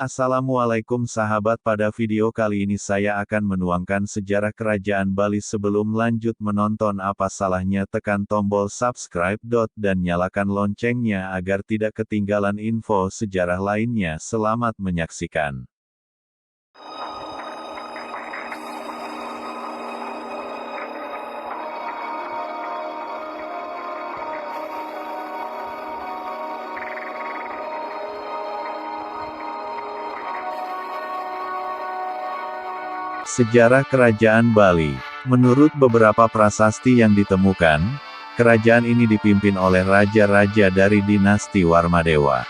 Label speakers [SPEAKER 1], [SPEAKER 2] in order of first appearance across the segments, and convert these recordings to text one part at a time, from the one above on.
[SPEAKER 1] Assalamualaikum sahabat, pada video kali ini saya akan menuangkan sejarah kerajaan Bali. Sebelum lanjut menonton, apa salahnya tekan tombol subscribe, dan nyalakan loncengnya agar tidak ketinggalan info sejarah lainnya. Selamat menyaksikan. Sejarah Kerajaan Bali. Menurut beberapa prasasti yang ditemukan, kerajaan ini dipimpin oleh raja-raja dari dinasti Warmadewa.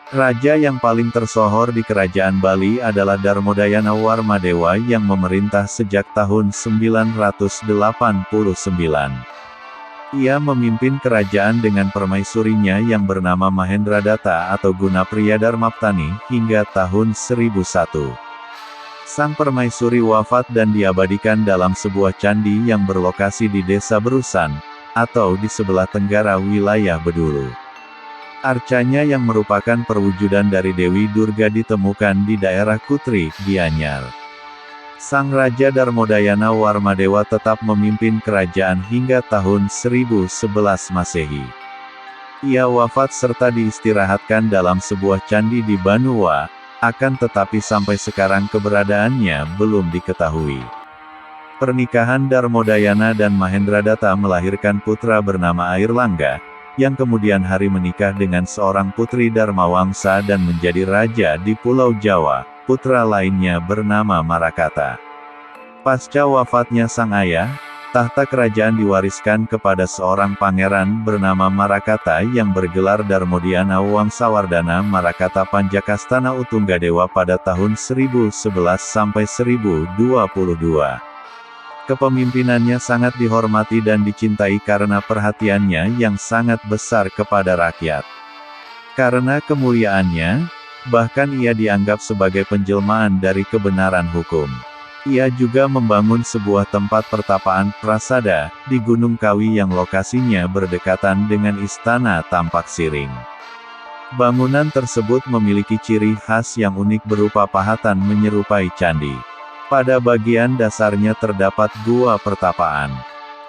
[SPEAKER 1] Raja yang paling tersohor di Kerajaan Bali adalah Darmodayana Warmadewa yang memerintah sejak tahun 989. Ia memimpin kerajaan dengan permaisurinya yang bernama Mahendradatta atau Gunapriyadarmaptani hingga tahun 1001. Sang permaisuri wafat dan diabadikan dalam sebuah candi yang berlokasi di Desa Berusan, atau di sebelah tenggara wilayah Bedulu. Arcanya yang merupakan perwujudan dari Dewi Durga ditemukan di daerah Kutri, Gianyar. Sang Raja Darmodayana Warmadewa tetap memimpin kerajaan hingga tahun 1011 Masehi. Ia wafat serta diistirahatkan dalam sebuah candi di Banua. Akan tetapi sampai sekarang keberadaannya belum diketahui. Pernikahan Darmodayana dan Mahendradatta melahirkan putra bernama Airlangga, yang kemudian hari menikah dengan seorang putri Dharmawangsa dan menjadi raja di Pulau Jawa. Putra lainnya bernama Marakata. Pasca wafatnya sang ayah, tahta kerajaan diwariskan kepada seorang pangeran bernama Marakata yang bergelar Darmodyana Wangsawardhana Marakata Panjakastana Utunggadewa pada tahun 1011 sampai 1022. Kepemimpinannya sangat dihormati dan dicintai karena perhatiannya yang sangat besar kepada rakyat. Karena kemuliaannya, bahkan ia dianggap sebagai penjelmaan dari kebenaran hukum. Ia juga membangun sebuah tempat pertapaan, prasada, di Gunung Kawi yang lokasinya berdekatan dengan Istana Tampak Siring. Bangunan tersebut memiliki ciri khas yang unik berupa pahatan menyerupai candi. Pada bagian dasarnya terdapat gua pertapaan.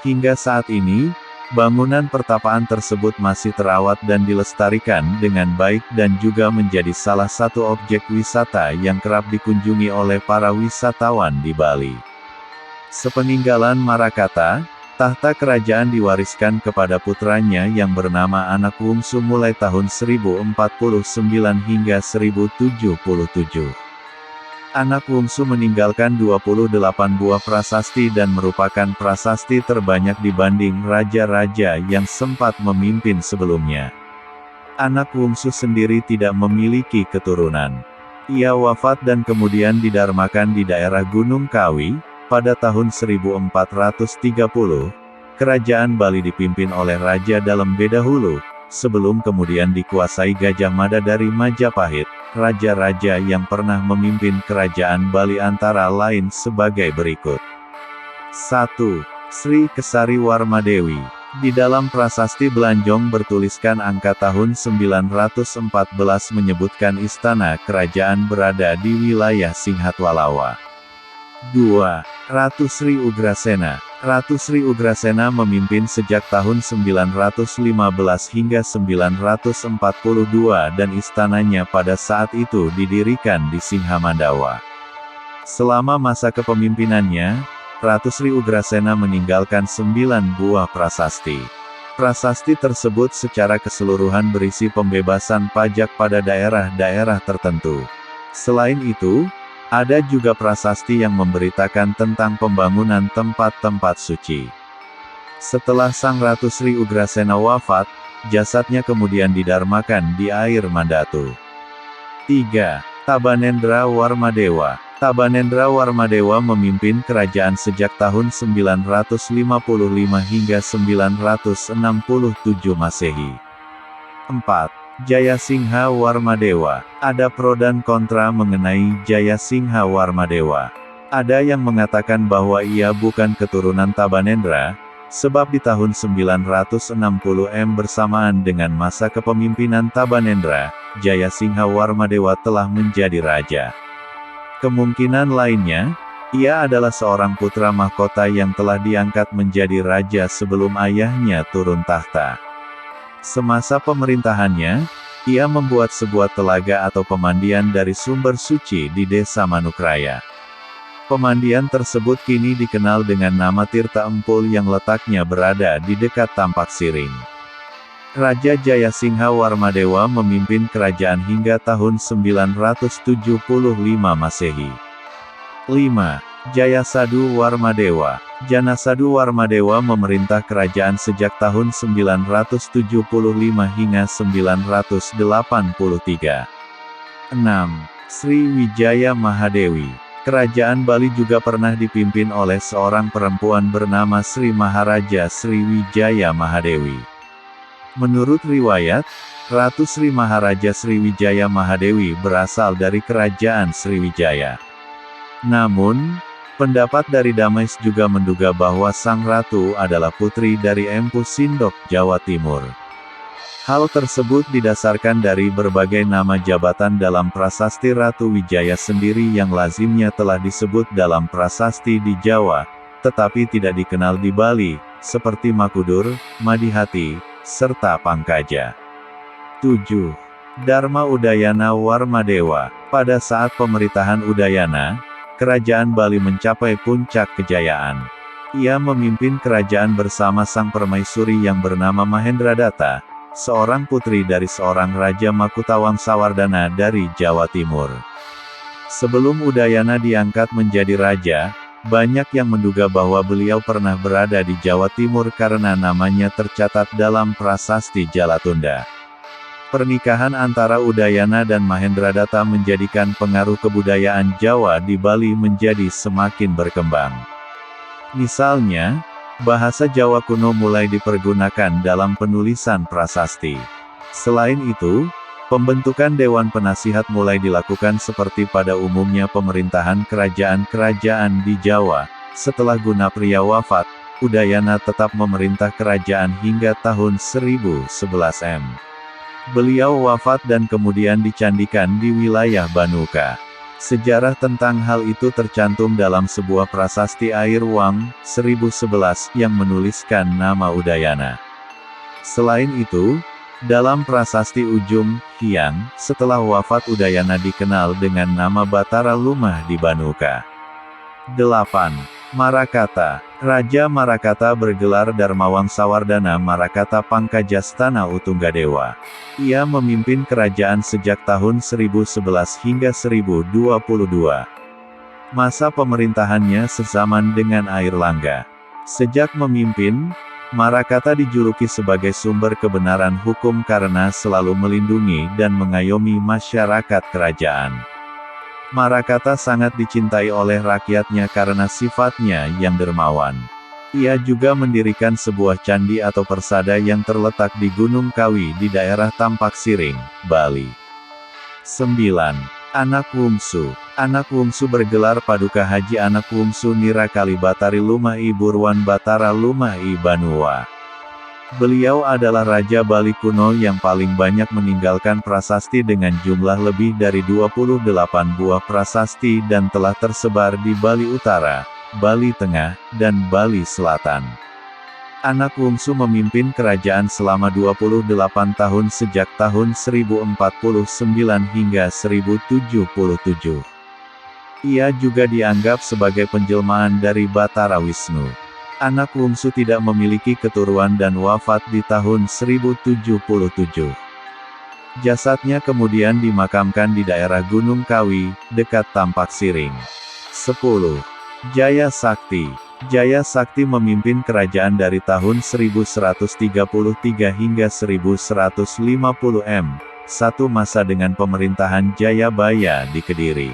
[SPEAKER 1] Hingga saat ini, bangunan pertapaan tersebut masih terawat dan dilestarikan dengan baik dan juga menjadi salah satu objek wisata yang kerap dikunjungi oleh para wisatawan di Bali. Sepeninggalan Marakata, tahta kerajaan diwariskan kepada putranya yang bernama Anakwoomsu mulai tahun 1049 hingga 1077. Anakwoomsu meninggalkan 28 buah prasasti dan merupakan prasasti terbanyak dibanding raja-raja yang sempat memimpin sebelumnya. Anakwoomsu sendiri tidak memiliki keturunan. Ia wafat dan kemudian didarmakan di daerah Gunung Kawi, pada tahun 1430. Kerajaan Bali dipimpin oleh Raja Dalembedahulu, sebelum kemudian dikuasai Gajah Mada dari Majapahit. Raja-raja yang pernah memimpin kerajaan Bali antara lain sebagai berikut. 1. Sri Kesari Warmadewi. Di dalam prasasti Belanjong bertuliskan angka tahun 914 menyebutkan istana kerajaan berada di wilayah Singhatwalawa. 2. Ratu Sri Ugrasena. Ratu Sri Ugrasena memimpin sejak tahun 915 hingga 942 dan istananya pada saat itu didirikan di Singhamandawa. Selama masa kepemimpinannya, Ratu Sri Ugrasena meninggalkan 9 buah prasasti. Prasasti tersebut secara keseluruhan berisi pembebasan pajak pada daerah-daerah tertentu. Selain itu, ada juga prasasti yang memberitakan tentang pembangunan tempat-tempat suci. Setelah Sang Ratu Sri Ugrasena wafat, jasadnya kemudian didarmakan di air Mandatu. 3. Tabanendra Warmadewa. Tabanendra Warmadewa memimpin kerajaan sejak tahun 955 hingga 967 Masehi. 4. Jayasingha Warmadewa. Ada pro dan kontra mengenai Jayasingha Warmadewa. Ada yang mengatakan bahwa ia bukan keturunan Tabanendra, sebab di tahun 960 bersamaan dengan masa kepemimpinan Tabanendra, Jayasingha Warmadewa telah menjadi raja. Kemungkinan lainnya, ia adalah seorang putra mahkota yang telah diangkat menjadi raja sebelum ayahnya turun tahta. Semasa pemerintahannya, ia membuat sebuah telaga atau pemandian dari sumber suci di desa Manukraya. Pemandian tersebut kini dikenal dengan nama Tirta Empul yang letaknya berada di dekat Tampak Siring. Raja Jayasingha Warmadewa memimpin kerajaan hingga tahun 975 Masehi. 5. Jayasadu Warmadewa. Janasadu Warmadewa memerintah kerajaan sejak tahun 975 hingga 983. 6. Sriwijaya Mahadewi. Kerajaan Bali juga pernah dipimpin oleh seorang perempuan bernama Sri Maharaja Sriwijaya Mahadewi. Menurut riwayat, Ratu Sri Maharaja Sriwijaya Mahadewi berasal dari kerajaan Sriwijaya. Namun, pendapat dari Damais juga menduga bahwa sang ratu adalah putri dari Empu Sindok, Jawa Timur. Hal tersebut didasarkan dari berbagai nama jabatan dalam prasasti Ratu Wijaya sendiri yang lazimnya telah disebut dalam prasasti di Jawa, tetapi tidak dikenal di Bali, seperti Makudur, Madihati, serta Pangkaja. 7. Dharma Udayana Warmadewa. Pada saat pemerintahan Udayana, kerajaan Bali mencapai puncak kejayaan. Ia memimpin kerajaan bersama sang permaisuri yang bernama Mahendradatta, seorang putri dari seorang Raja Makutawangsawardhana dari Jawa Timur. Sebelum Udayana diangkat menjadi raja, banyak yang menduga bahwa beliau pernah berada di Jawa Timur karena namanya tercatat dalam prasasti Jalatunda. Pernikahan antara Udayana dan Mahendradatta menjadikan pengaruh kebudayaan Jawa di Bali menjadi semakin berkembang. Misalnya, bahasa Jawa kuno mulai dipergunakan dalam penulisan prasasti. Selain itu, pembentukan Dewan Penasihat mulai dilakukan seperti pada umumnya pemerintahan kerajaan-kerajaan di Jawa. Setelah Gunapriya wafat, Udayana tetap memerintah kerajaan hingga tahun 1011 m. Beliau wafat dan kemudian dicandikan di wilayah Banuka. Sejarah tentang hal itu tercantum dalam sebuah prasasti Air Wang, 1011, yang menuliskan nama Udayana. Selain itu, dalam prasasti Ujung Hyang, setelah wafat Udayana dikenal dengan nama Batara Lumah di Banuka. 8. Marakata. Raja Marakata bergelar Darmawangsawardhana Marakata Pangkajastana Utunggadewa. Ia memimpin kerajaan sejak tahun 1011 hingga 1022. Masa pemerintahannya sezaman dengan Airlangga. Sejak memimpin, Marakata dijuluki sebagai sumber kebenaran hukum karena selalu melindungi dan mengayomi masyarakat kerajaan. Marakata sangat dicintai oleh rakyatnya karena sifatnya yang dermawan. Ia juga mendirikan sebuah candi atau persada yang terletak di Gunung Kawi di daerah Tampak Siring, Bali. 9. Anak Wungsu. Anak Wungsu bergelar Paduka Haji Anak Wungsu Nirakali Batari Lumai Burwan Batara Lumai Banua. Beliau adalah Raja Bali kuno yang paling banyak meninggalkan prasasti dengan jumlah lebih dari 28 buah prasasti dan telah tersebar di Bali Utara, Bali Tengah, dan Bali Selatan. Anak Wungsu memimpin kerajaan selama 28 tahun sejak tahun 1049 hingga 1077. Ia juga dianggap sebagai penjelmaan dari Batara Wisnu. Anak Wungsu tidak memiliki keturunan dan wafat di tahun 1077. Jasadnya kemudian dimakamkan di daerah Gunung Kawi, dekat Tampak Siring. 10. Jaya Sakti. Jaya Sakti memimpin kerajaan dari tahun 1133 hingga 1150 m, satu masa dengan pemerintahan Jayabaya di Kediri.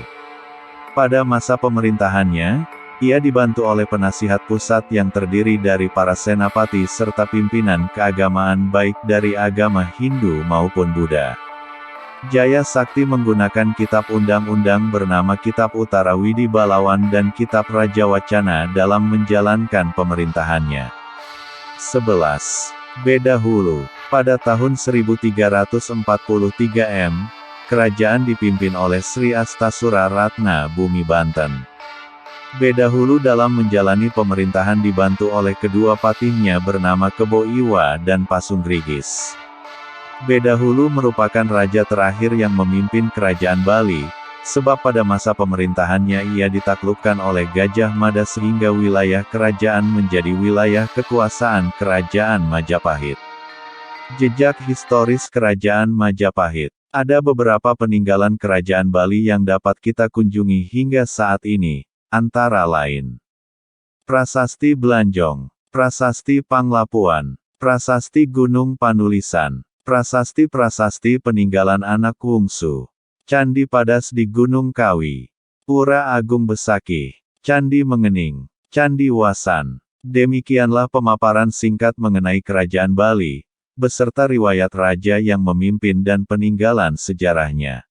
[SPEAKER 1] Pada masa pemerintahannya, ia dibantu oleh penasihat pusat yang terdiri dari para senapati serta pimpinan keagamaan baik dari agama Hindu maupun Buddha. Jaya Sakti menggunakan kitab undang-undang bernama Kitab Utara Widi Balawan dan Kitab Raja Wacana dalam menjalankan pemerintahannya. 11. Beda Hulu. Pada tahun 1343 M, kerajaan dipimpin oleh Sri Astasura Ratna Bumi Banten. Beda Hulu dalam menjalani pemerintahan dibantu oleh kedua patihnya bernama Kebo Iwa dan Pasungrigis. Beda Hulu merupakan raja terakhir yang memimpin kerajaan Bali, sebab pada masa pemerintahannya ia ditaklukkan oleh Gajah Mada sehingga wilayah kerajaan menjadi wilayah kekuasaan Kerajaan Majapahit. Jejak historis Kerajaan Majapahit. Ada beberapa peninggalan Kerajaan Bali yang dapat kita kunjungi hingga saat ini, antara lain Prasasti Blanjong, Prasasti Panglapuan, Prasasti Gunung Panulisan, Prasasti peninggalan anak Wungsu, Candi Padas di Gunung Kawi, Pura Agung Besakih, Candi Mengening, Candi Wasan. Demikianlah pemaparan singkat mengenai Kerajaan Bali, beserta riwayat raja yang memimpin dan peninggalan sejarahnya.